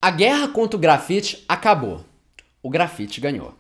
A guerra contra o grafite acabou. O grafite ganhou.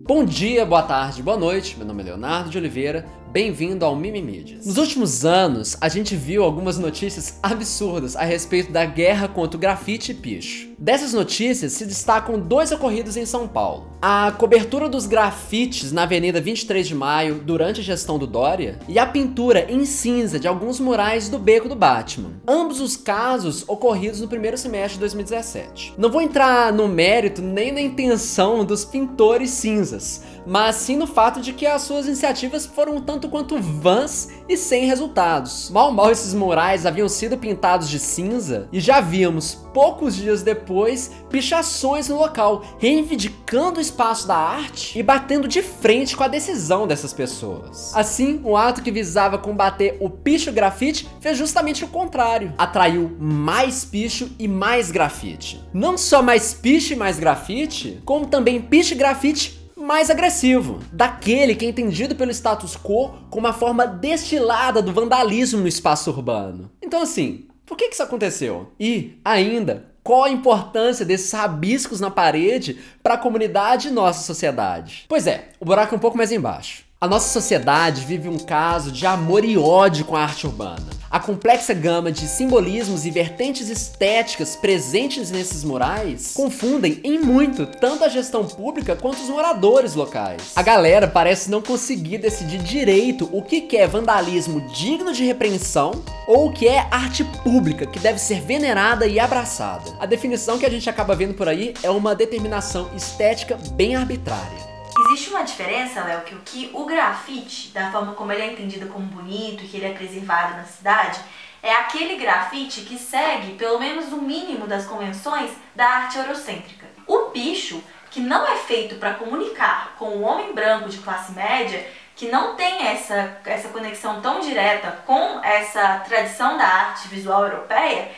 Bom dia, boa tarde, boa noite. Meu nome é Leonardo de Oliveira. Bem-vindo ao Mimimídias. Nos últimos anos, a gente viu algumas notícias absurdas a respeito da guerra contra o grafite e picho. Dessas notícias se destacam dois ocorridos em São Paulo. A cobertura dos grafites na Avenida 23 de Maio durante a gestão do Dória e a pintura em cinza de alguns murais do Beco do Batman. Ambos os casos ocorridos no primeiro semestre de 2017. Não vou entrar no mérito nem na intenção dos pintores cinzas, mas sim no fato de que as suas iniciativas foram um tanto quanto vãs e sem resultados. Mal esses murais haviam sido pintados de cinza e já víamos, poucos dias depois, pichações no local, reivindicando o espaço da arte e batendo de frente com a decisão dessas pessoas. Assim, o ato que visava combater o picho grafite fez justamente o contrário. Atraiu mais picho e mais grafite. Não só mais picho e mais grafite, como também picho e grafite mais agressivo, daquele que é entendido pelo status quo como uma forma destilada do vandalismo no espaço urbano. Então assim, por que isso aconteceu? E, ainda, qual a importância desses rabiscos na parede para a comunidade e nossa sociedade? Pois é, o buraco é um pouco mais embaixo. A nossa sociedade vive um caso de amor e ódio com a arte urbana. A complexa gama de simbolismos e vertentes estéticas presentes nesses murais confundem em muito tanto a gestão pública quanto os moradores locais. A galera parece não conseguir decidir direito o que é vandalismo digno de repreensão ou o que é arte pública que deve ser venerada e abraçada. A definição que a gente acaba vendo por aí é uma determinação estética bem arbitrária. Existe uma diferença, Léo, que o grafite, da forma como ele é entendido como bonito e que ele é preservado na cidade, é aquele grafite que segue pelo menos o mínimo das convenções da arte eurocêntrica. O picho, que não é feito para comunicar com o homem branco de classe média, que não tem essa conexão tão direta com essa tradição da arte visual europeia,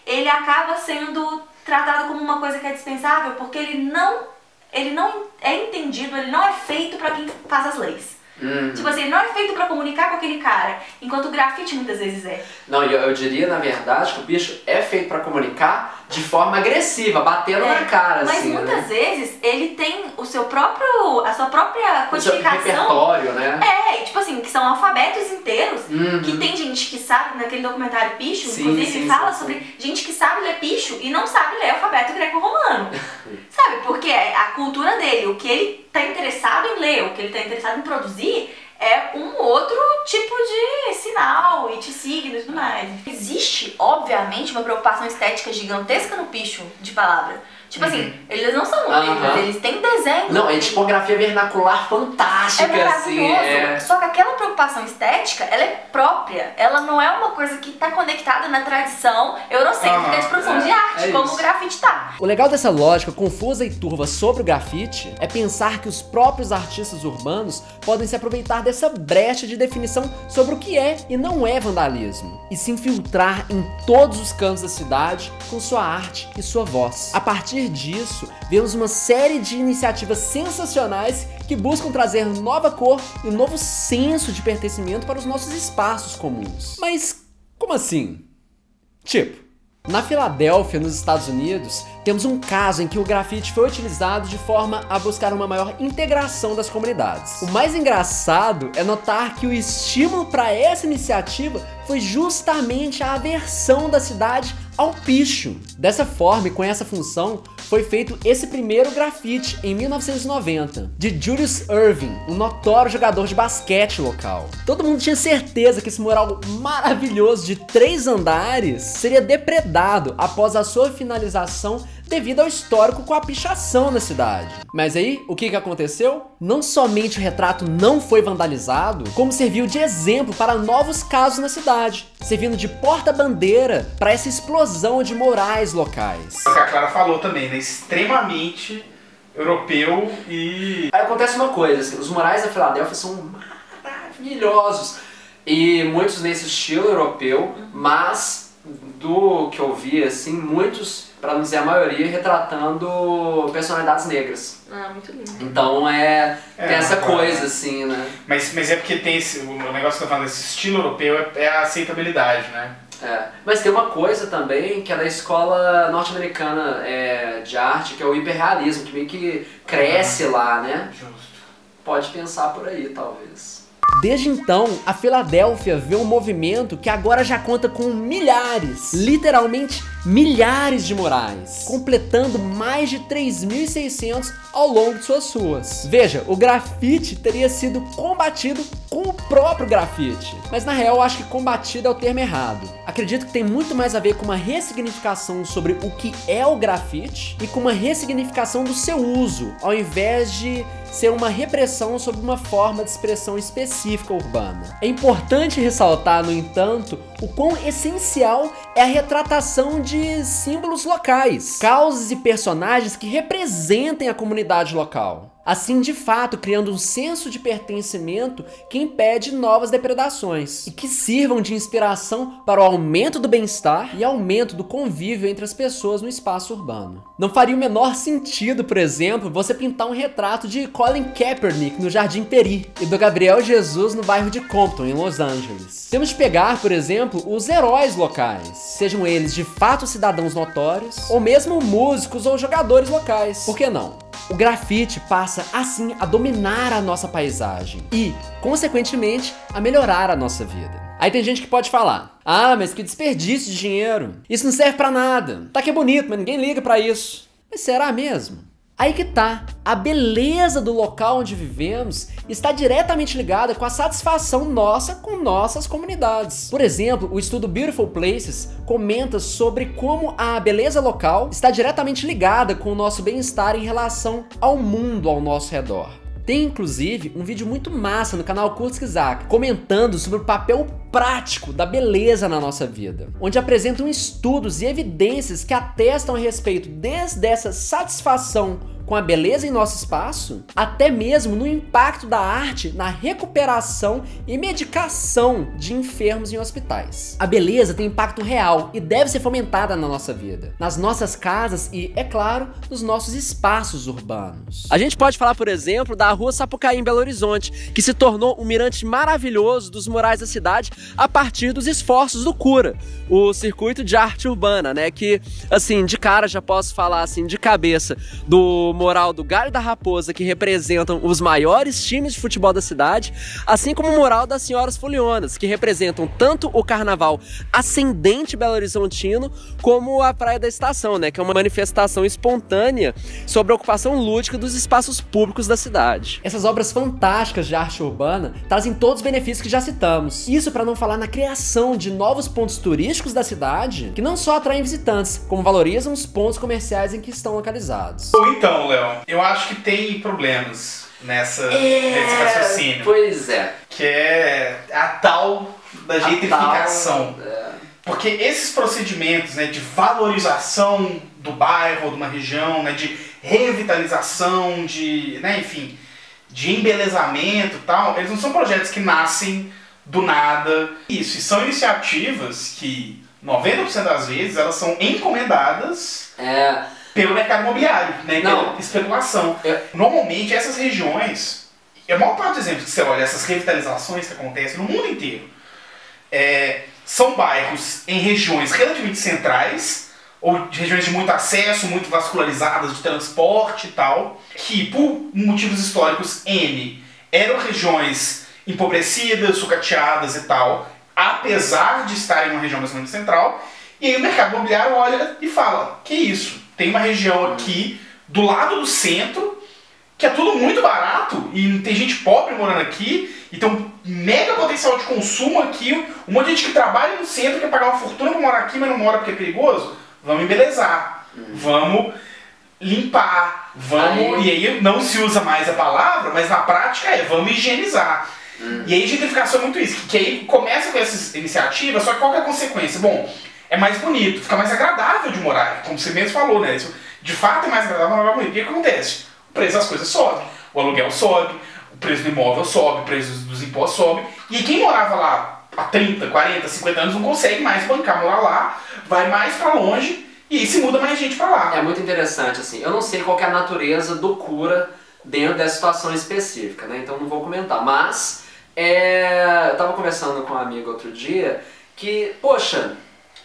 ele acaba sendo tratado como uma coisa que é dispensável porque ele não é entendido, ele não é feito pra quem faz as leis. Tipo assim, ele não é feito pra comunicar com aquele cara, enquanto o grafite muitas vezes é. Não, eu diria, na verdade, que o picho é feito pra comunicar de forma agressiva, batendo na cara, mas assim, muitas vezes ele tem a sua própria codificação. O seu repertório, né? Tipo assim, que são alfabetos inteiros, que tem gente que sabe, naquele documentário Picho, inclusive, fala sobre gente que sabe ler picho e não sabe ler alfabeto greco-romano. Sabe? Porque a cultura dele, o que ele tá interessado em ler, o que ele tá interessado em produzir, é um outro tipo de sinal e de signo e tudo mais. Existe, obviamente, uma preocupação estética gigantesca no picho de palavra. Tipo assim, eles não são letras, eles têm desenho. Não, é tipografia vernacular fantástica, é maravilhoso. assim. Só que aquela preocupação estética, ela é própria. Ela não é uma coisa que tá conectada na tradição eurocêntrica de produção de arte, como o grafite tá. O legal dessa lógica confusa e turva sobre o grafite é pensar que os próprios artistas urbanos podem se aproveitar dessa brecha de definição sobre o que é e não é vandalismo, e se infiltrar em todos os cantos da cidade com sua arte e sua voz. A partir disso, vemos uma série de iniciativas sensacionais que buscam trazer nova cor e um novo senso de pertencimento para os nossos espaços comuns. Mas como assim? Tipo, na Filadélfia, nos Estados Unidos, temos um caso em que o grafite foi utilizado de forma a buscar uma maior integração das comunidades. O mais engraçado é notar que o estímulo para essa iniciativa foi justamente a aversão da cidade ao picho. Dessa forma e com essa função, foi feito esse primeiro grafite em 1990, de Julius Erving, um notório jogador de basquete local. Todo mundo tinha certeza que esse mural maravilhoso de 3 andares seria depredado após a sua finalização devido ao histórico com a pichação na cidade. Mas aí, o que aconteceu? Não somente o retrato não foi vandalizado, como serviu de exemplo para novos casos na cidade, servindo de porta-bandeira para essa explosão de murais locais. O que a Clara falou também, né? Extremamente europeu e... Aí acontece uma coisa, assim, os murais da Filadélfia são maravilhosos, e muitos nesse estilo europeu, mas do que eu vi, assim, muitos, para não dizer a maioria, retratando personalidades negras. Muito lindo. Então tem essa coisa, assim, né? Mas é porque tem o negócio que eu tô falando, esse estilo europeu é a aceitabilidade, né? Mas tem uma coisa também que é da escola norte-americana de arte, que é o hiperrealismo, que meio que cresce lá, né? Justo. Pode pensar por aí, talvez. Desde então, a Filadélfia vê um movimento que agora já conta com milhares, literalmente milhares de murais, completando mais de 3.600 ao longo de suas ruas. Veja, o grafite teria sido combatido com o próprio grafite, mas na real eu acho que combatido é o termo errado. Acredito que tem muito mais a ver com uma ressignificação sobre o que é o grafite e com uma ressignificação do seu uso, ao invés de ser uma repressão sobre uma forma de expressão específica urbana. É importante ressaltar, no entanto, o quão essencial é a retratação de símbolos locais, causas e personagens que representem a comunidade local. Assim, de fato, criando um senso de pertencimento que impede novas depredações e que sirvam de inspiração para o aumento do bem-estar e aumento do convívio entre as pessoas no espaço urbano. Não faria o menor sentido, por exemplo, você pintar um retrato de Colin Kaepernick no Jardim Peri e do Gabriel Jesus no bairro de Compton, em Los Angeles. Temos de pegar, por exemplo, os heróis locais, sejam eles de fato cidadãos notórios ou mesmo músicos ou jogadores locais. Por que não? O grafite passa, assim, a dominar a nossa paisagem e, consequentemente, a melhorar a nossa vida. Aí tem gente que pode falar: ah, mas que desperdício de dinheiro. Isso não serve pra nada. Tá que é bonito, mas ninguém liga pra isso. Mas será mesmo? Aí que tá, a beleza do local onde vivemos está diretamente ligada com a satisfação nossa com nossas comunidades. Por exemplo, o estudo Beautiful Places comenta sobre como a beleza local está diretamente ligada com o nosso bem-estar em relação ao mundo ao nosso redor. Tem inclusive um vídeo muito massa no canal Kurzgesagt comentando sobre o papel prático da beleza na nossa vida, onde apresentam estudos e evidências que atestam a respeito desde essa satisfação com a beleza em nosso espaço, até mesmo no impacto da arte na recuperação e medicação de enfermos em hospitais. A beleza tem impacto real e deve ser fomentada na nossa vida, nas nossas casas e, é claro, nos nossos espaços urbanos. A gente pode falar, por exemplo, da Rua Sapucaí em Belo Horizonte, que se tornou um mirante maravilhoso dos murais da cidade a partir dos esforços do Cura, o circuito de arte urbana, né? Que, assim, de cara já posso falar, assim, de cabeça, do mural do Galho da Raposa, que representam os maiores times de futebol da cidade, assim como o mural das Senhoras Folionas, que representam tanto o carnaval ascendente belo-horizontino, como a Praia da Estação, né? Que é uma manifestação espontânea sobre a ocupação lúdica dos espaços públicos da cidade. Essas obras fantásticas de arte urbana trazem todos os benefícios que já citamos. Isso para não falar na criação de novos pontos turísticos da cidade, que não só atraem visitantes, como valorizam os pontos comerciais em que estão localizados. Então, Léo, eu acho que tem problemas nesse raciocínio. Pois é. Que é a tal da gentrificação. Porque esses procedimentos, né, de valorização do bairro ou de uma região, né, de revitalização, enfim, de embelezamento e tal, eles não são projetos que nascem do nada. Isso, e são iniciativas que 90% das vezes elas são encomendadas pelo mercado imobiliário, né? Pela especulação. Normalmente essas regiões, a maior parte dos exemplos que você olha, essas revitalizações que acontecem no mundo inteiro, são bairros em regiões relativamente centrais, ou de regiões de muito acesso, muito vascularizadas de transporte e tal, que por motivos históricos eram regiões empobrecidas, sucateadas e tal, apesar de estarem em uma região mais ou menos central, e aí o mercado imobiliário olha e fala: que isso? Tem uma região aqui do lado do centro que é tudo muito barato e tem gente pobre morando aqui e tem um mega potencial de consumo aqui, um monte de gente que trabalha no centro quer pagar uma fortuna para morar aqui, mas não mora porque é perigoso. Vamos embelezar, vamos limpar, e aí não se usa mais a palavra, mas na prática vamos higienizar. E aí gentrificação é muito isso, que aí começa com essas iniciativas, só que qual que é a consequência? Bom, é mais bonito, fica mais agradável de morar, como você mesmo falou, né? Isso, de fato é mais agradável morar bonito. E o que acontece? O preço das coisas sobe, o aluguel sobe, o preço do imóvel sobe, o preço dos impostos sobe, e quem morava lá há 30, 40, 50 anos não consegue mais bancar morar lá, vai mais pra longe, e aí se muda mais gente pra lá. É muito interessante, assim, eu não sei qual que é a natureza do Cura dentro dessa situação específica, né? Então não vou comentar, mas eu tava conversando com um amigo outro dia que, poxa,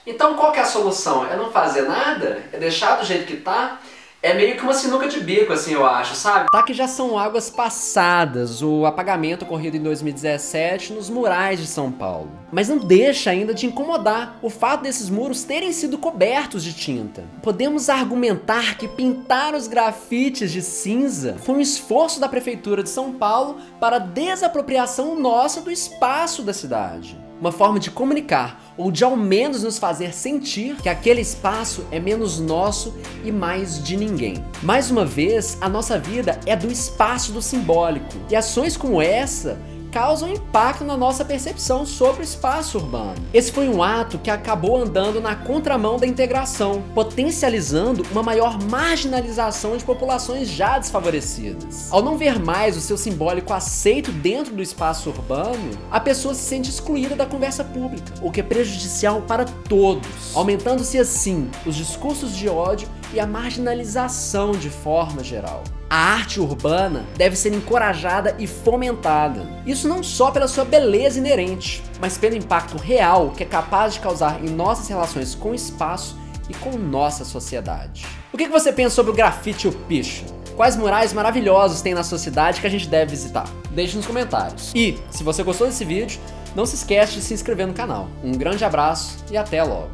Então qual que é a solução? É não fazer nada? É deixar do jeito que tá? É meio que uma sinuca de bico, assim, eu acho, sabe? Tá que já são águas passadas, o apagamento ocorrido em 2017 nos murais de São Paulo. Mas não deixa ainda de incomodar o fato desses muros terem sido cobertos de tinta. Podemos argumentar que pintar os grafites de cinza foi um esforço da Prefeitura de São Paulo para a desapropriação nossa do espaço da cidade. Uma forma de comunicar, ou de ao menos nos fazer sentir que aquele espaço é menos nosso e mais de ninguém. Mais uma vez, a nossa vida é do espaço do simbólico, e ações como essa causam impacto na nossa percepção sobre o espaço urbano. Esse foi um ato que acabou andando na contramão da integração, potencializando uma maior marginalização de populações já desfavorecidas. Ao não ver mais o seu simbólico aceito dentro do espaço urbano, a pessoa se sente excluída da conversa pública, o que é prejudicial para todos, aumentando-se assim os discursos de ódio e a marginalização de forma geral. A arte urbana deve ser encorajada e fomentada. Isso não só pela sua beleza inerente, mas pelo impacto real que é capaz de causar em nossas relações com o espaço e com nossa sociedade. O que você pensa sobre o grafite e o picho? Quais murais maravilhosos tem na sua cidade que a gente deve visitar? Deixe nos comentários. E, se você gostou desse vídeo, não se esquece de se inscrever no canal. Um grande abraço e até logo!